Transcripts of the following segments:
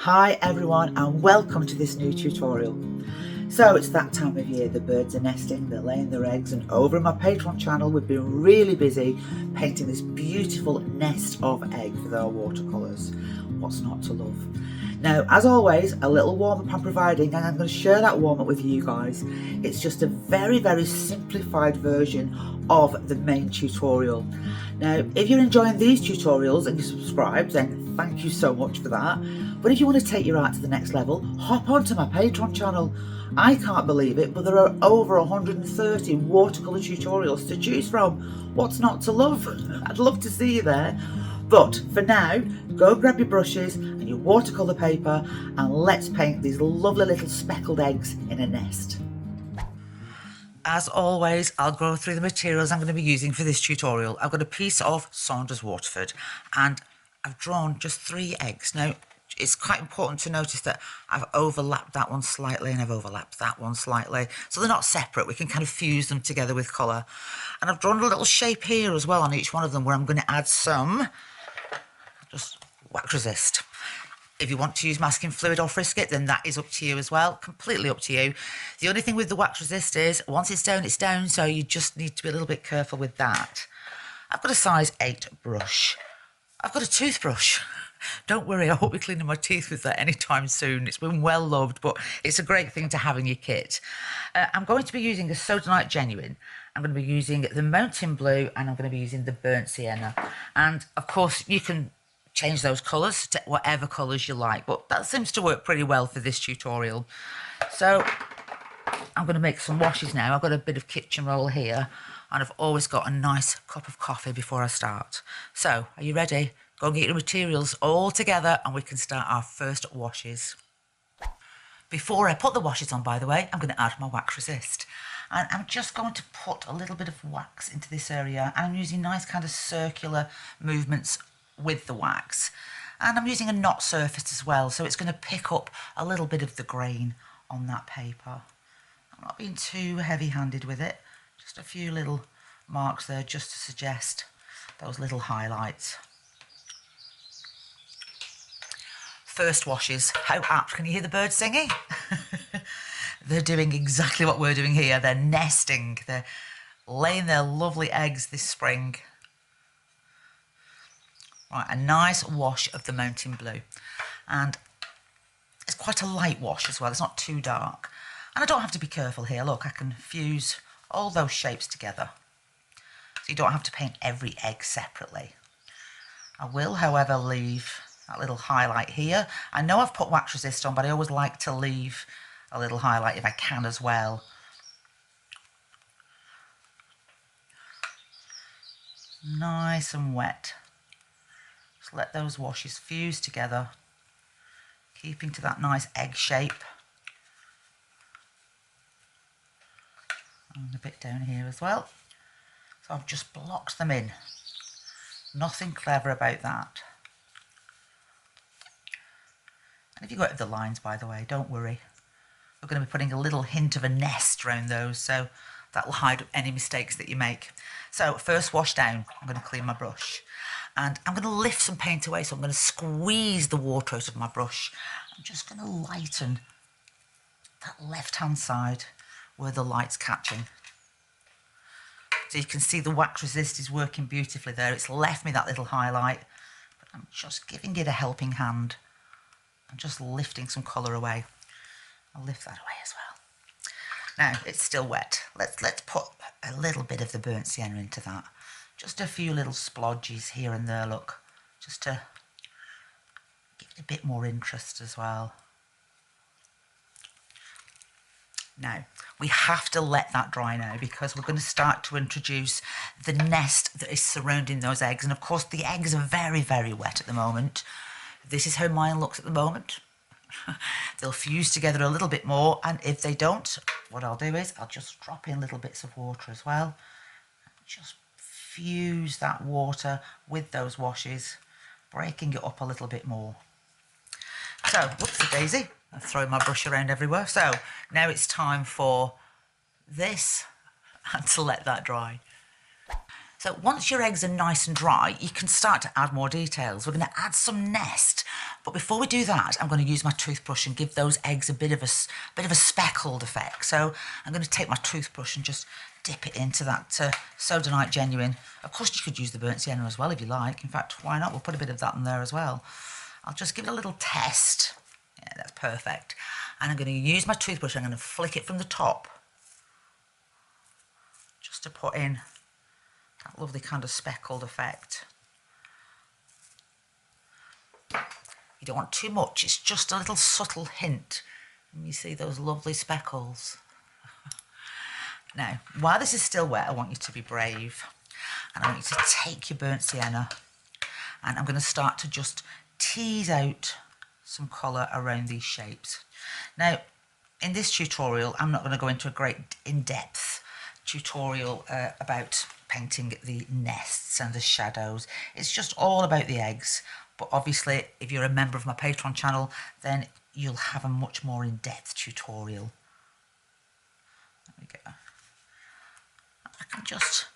Hi everyone and welcome to this new tutorial. So it's that time of year, the birds are nesting, they're laying their eggs, and over on my Patreon channel we've been really busy painting this beautiful nest of egg with our watercolours. What's not to love? Now, as always, a little warm-up I'm providing, and I'm going to share that warm-up with you guys. It's just a very simplified version of the main tutorial. Now, if you're enjoying these tutorials and you subscribe, then thank you so much for that. But if you want to take your art to the next level, hop onto my Patreon channel. I can't believe it, but there are over 130 watercolour tutorials to choose from. What's not to love? I'd love to see you there. But for now, go grab your brushes and your watercolour paper and let's paint these lovely little speckled eggs in a nest. As always, I'll go through the materials I'm going to be using for this tutorial. I've got a piece of Saunders Waterford and I've drawn just 3 eggs. Now, it's quite important to notice that I've overlapped that one slightly and I've overlapped that one slightly. So they're not separate. We can kind of fuse them together with colour. And I've drawn a little shape here as well on each one of them where I'm going to add some just wax resist. If you want to use masking fluid or Frisket, then that is up to you as well. Completely up to you. The only thing with the wax resist is once it's down, so you just need to be a little bit careful with that. I've got a size 8 brush. I've got a toothbrush. Don't worry, I won't be cleaning my teeth with that anytime soon. It's been well loved, but it's a great thing to have in your kit. I'm going to be using a Sodalite Genuine. I'm going to be using the Mountain Blue and I'm going to be using the Burnt Sienna. And of course, you can change those colours to whatever colours you like, but that seems to work pretty well for this tutorial. So I'm going to make some washes now. I've got a bit of kitchen roll here and I've always got a nice cup of coffee before I start. So are you ready? Go and get your materials all together and we can start our first washes. Before I put the washes on, by the way, I'm going to add my wax resist. And I'm just going to put a little bit of wax into this area and I'm using nice kind of circular movements with the wax. And I'm using a knot surface as well, so it's going to pick up a little bit of the grain on that paper. I'm not being too heavy-handed with it, just a few little marks there just to suggest those little highlights. First washes, how apt. Can you hear the birds singing? They're doing exactly what we're doing here. They're nesting. They're laying their lovely eggs this spring. Right, a nice wash of the Mountain Blue. And it's quite a light wash as well. It's not too dark. And I don't have to be careful here. Look, I can fuse all those shapes together. So you don't have to paint every egg separately. I will, however, leave that little highlight here. I know I've put wax resist on, but I always like to leave a little highlight if I can as well. Nice and wet. Just let those washes fuse together, keeping to that nice egg shape. And a bit down here as well. So I've just blocked them in. Nothing clever about that. And if you go out of the lines, by the way, don't worry. We're going to be putting a little hint of a nest around those, so that will hide any mistakes that you make. So first wash down, I'm going to clean my brush. And I'm going to lift some paint away, so I'm going to squeeze the water out of my brush. I'm just going to lighten that left-hand side where the light's catching. So you can see the wax resist is working beautifully there. It's left me that little highlight, but I'm just giving it a helping hand and just lifting some colour away. I'll lift that away as well. Now, it's still wet. Let's put a little bit of the burnt sienna into that. Just a few little splodges here and there, look. Just to give it a bit more interest as well. Now, we have to let that dry now because we're going to start to introduce the nest that is surrounding those eggs. And of course, the eggs are very wet at the moment. This is how mine looks at the moment. They'll fuse together a little bit more, and if they don't, what I'll do is I'll just drop in little bits of water as well. Just fuse that water with those washes, breaking it up a little bit more. So, whoopsie daisy, I've thrown my brush around everywhere. So, now it's time for this and to let that dry. So once your eggs are nice and dry, you can start to add more details. We're going to add some nest, but before we do that, I'm going to use my toothbrush and give those eggs a bit of a speckled effect. So I'm going to take my toothbrush and just dip it into that Sodernite Genuine. Of course, you could use the burnt sienna as well if you like. In fact, why not? We'll put a bit of that in there as well. I'll just give it a little test. Yeah, that's perfect. And I'm going to use my toothbrush. I'm going to flick it from the top just to put in that lovely kind of speckled effect. You don't want too much, it's just a little subtle hint. And you see those lovely speckles. Now, while this is still wet, I want you to be brave. And I want you to take your burnt sienna and I'm going to start to just tease out some colour around these shapes. Now, in this tutorial, I'm not going to go into a great in-depth tutorial about painting the nests and the shadows. It's just all about the eggs. But obviously, if you're a member of my Patreon channel, then you'll have a much more in-depth tutorial. There we go. I can just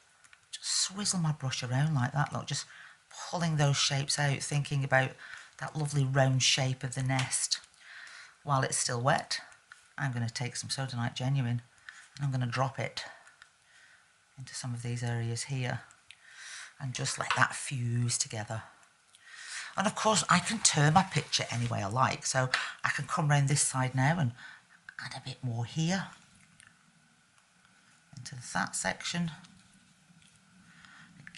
swizzle my brush around like that, look, just pulling those shapes out, thinking about that lovely round shape of the nest. While it's still wet, I'm going to take some Sodernite Genuine and I'm going to drop it into some of these areas here and just let that fuse together. And of course I can turn my picture any way I like, so I can come round this side now and add a bit more here into that section.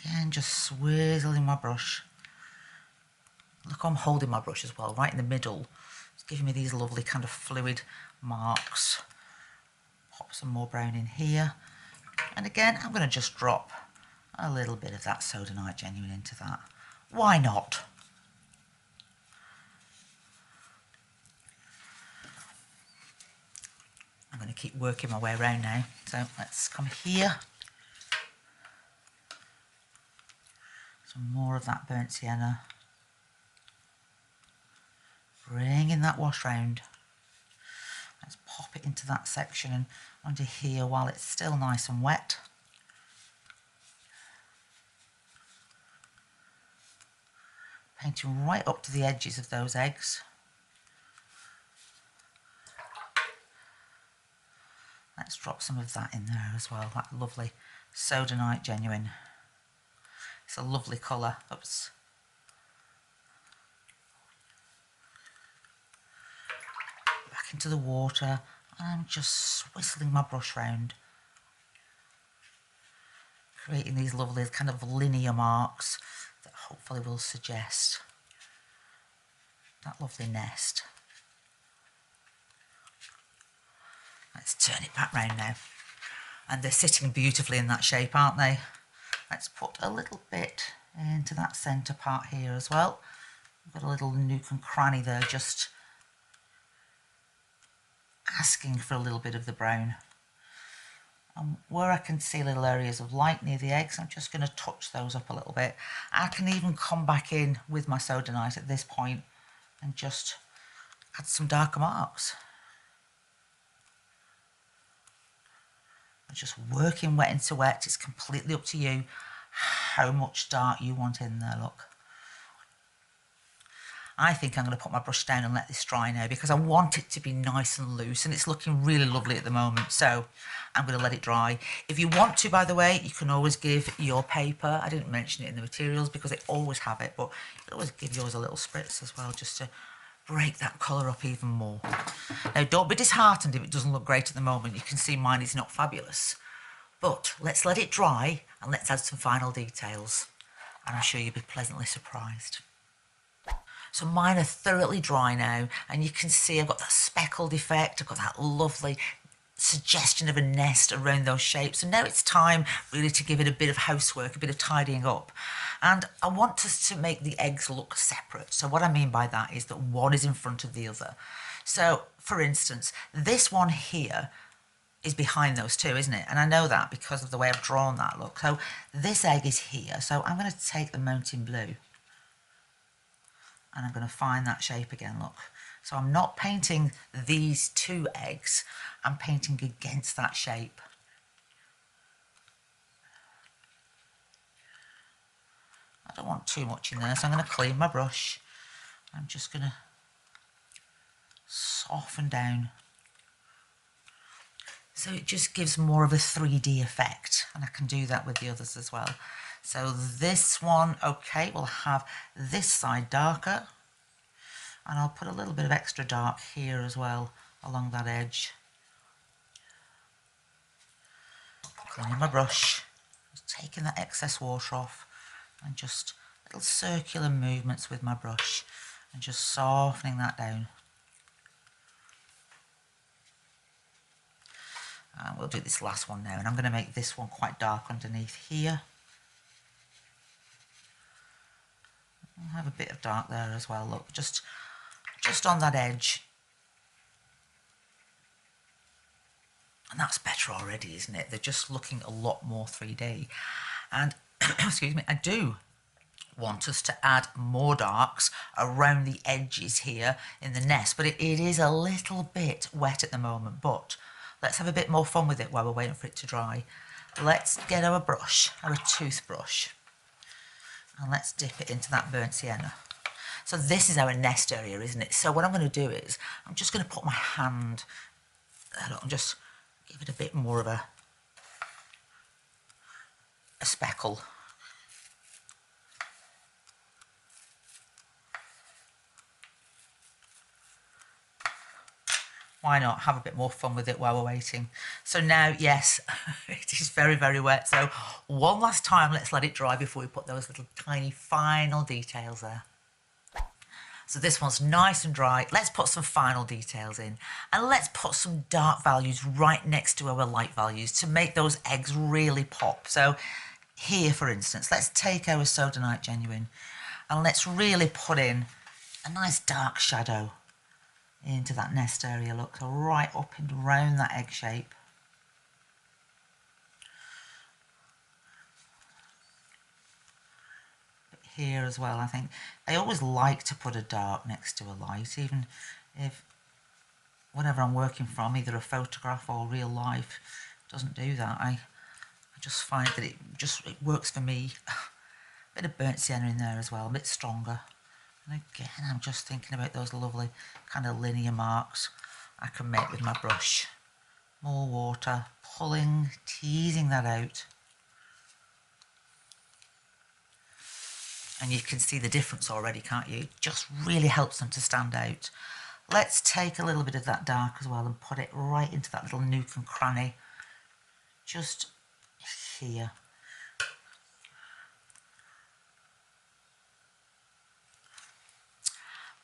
Again, just swizzling my brush. Look, I'm holding my brush as well, right in the middle. It's giving me these lovely kind of fluid marks. Pop some more brown in here. And again, I'm going to just drop a little bit of that Sodernite Genuine into that. Why not? I'm going to keep working my way around now. So let's come here. Some more of that burnt sienna. Bring in that wash round. Let's pop it into that section and under here while it's still nice and wet. Painting right up to the edges of those eggs. Let's drop some of that in there as well, that lovely Sodernite Genuine. It's a lovely colour. Oops. Back into the water, and I'm just swizzling my brush round, creating these lovely kind of linear marks that hopefully will suggest that lovely nest. Let's turn it back round now. And they're sitting beautifully in that shape, aren't they? Let's put a little bit into that centre part here as well. I've got a little nook and cranny there, just asking for a little bit of the brown. And where I can see little areas of light near the eggs, I'm just going to touch those up a little bit. I can even come back in with my Sodernite at this point and just add some darker marks. I'm just working wet into wet. It's completely up to you how much dark you want in there, look. I think I'm going to put my brush down and let this dry now because I want it to be nice and loose and it's looking really lovely at the moment, so I'm going to let it dry. If you want to, by the way, you can always give your paper, I didn't mention it in the materials because they always have it, but you can always give yours a little spritz as well just to break that colour up even more. Now, don't be disheartened if it doesn't look great at the moment. You can see mine is not fabulous. But let's let it dry and let's add some final details. And I'm sure you'll be pleasantly surprised. So mine are thoroughly dry now. And you can see I've got that speckled effect. I've got that lovely suggestion of a nest around those shapes. And now it's time really to give it a bit of housework, a bit of tidying up. And I want us to make the eggs look separate. So what I mean by that is that one is in front of the other. So for instance, this one here is behind those two, isn't it? And I know that because of the way I've drawn that, look. So this egg is here. So I'm going to take the Mountain Blue and I'm going to find that shape again, look. So I'm not painting these two eggs, I'm painting against that shape. I don't want too much in there, so I'm going to clean my brush. I'm just going to soften down. So it just gives more of a 3D effect, and I can do that with the others as well. So this one, okay, we'll have this side darker, and I'll put a little bit of extra dark here as well along that edge. Cleaning my brush, just taking that excess water off, and just little circular movements with my brush and just softening that down. And we'll do this last one now, and I'm going to make this one quite dark underneath here. I'll have a bit of dark there as well, look, just on that edge. And that's better already, isn't it? They're just looking a lot more 3D. And, excuse me, I do want us to add more darks around the edges here in the nest, but it is a little bit wet at the moment, but let's have a bit more fun with it while we're waiting for it to dry. Let's get our brush, our toothbrush, and let's dip it into that burnt sienna. So this is our nest area, isn't it? So what I'm going to do is, I'm just going to put my hand, and just give it a bit more of a speckle. Why not have a bit more fun with it while we're waiting? So now, yes, it is very, very wet. So one last time, let's let it dry before we put those little tiny final details there. So this one's nice and dry. Let's put some final details in, and let's put some dark values right next to our light values to make those eggs really pop. So here, for instance, let's take our Sodernite Genuine and let's really put in a nice dark shadow into that nest area, look, so right up and around that egg shape. But here as well, I think I always like to put a dark next to a light, even if whatever I'm working from, either a photograph or real life, doesn't do that. I just find that it works for me. A bit of burnt sienna in there as well, a bit stronger. And again, I'm just thinking about those lovely kind of linear marks I can make with my brush. More water, pulling, teasing that out. And you can see the difference already, can't you? It just really helps them to stand out. Let's take a little bit of that dark as well and put it right into that little nook and cranny, just here.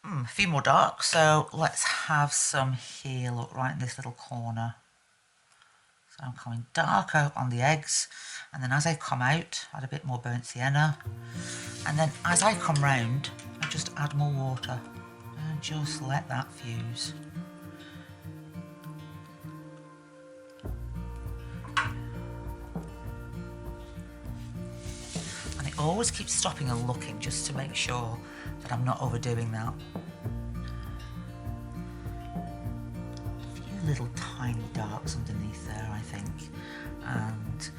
A few more dark, so let's have some here, look, right in this little corner. So I'm coming darker on the eggs, and then as I come out, add a bit more burnt sienna, and then as I come round, I just add more water and just let that fuse. And it always keeps stopping and looking just to make sure that I'm not overdoing that. A few little tiny darks underneath there, I think, and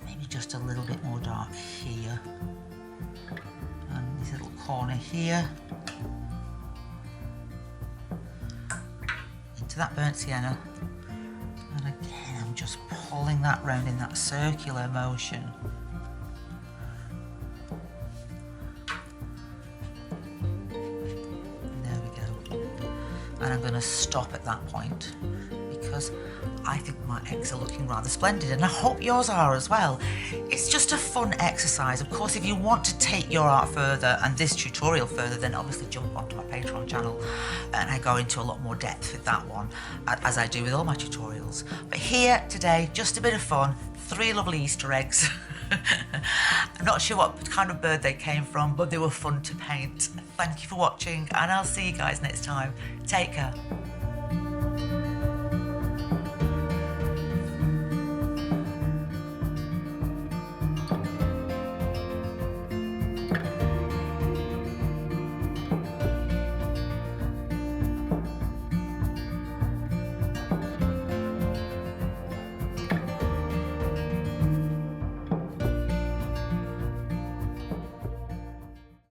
maybe just a little bit more dark here, and this little corner here, into that burnt sienna, and again I'm just pulling that round in that circular motion. And I'm going to stop at that point because I think my eggs are looking rather splendid, and I hope yours are as well. It's just a fun exercise. Of course, if you want to take your art further and this tutorial further, then obviously jump onto my Patreon channel and I go into a lot more depth with that one, as I do with all my tutorials. But here today, just a bit of fun, 3 lovely Easter eggs. I'm not sure what kind of bird they came from, but they were fun to paint. Thank you for watching, and I'll see you guys next time. Take care.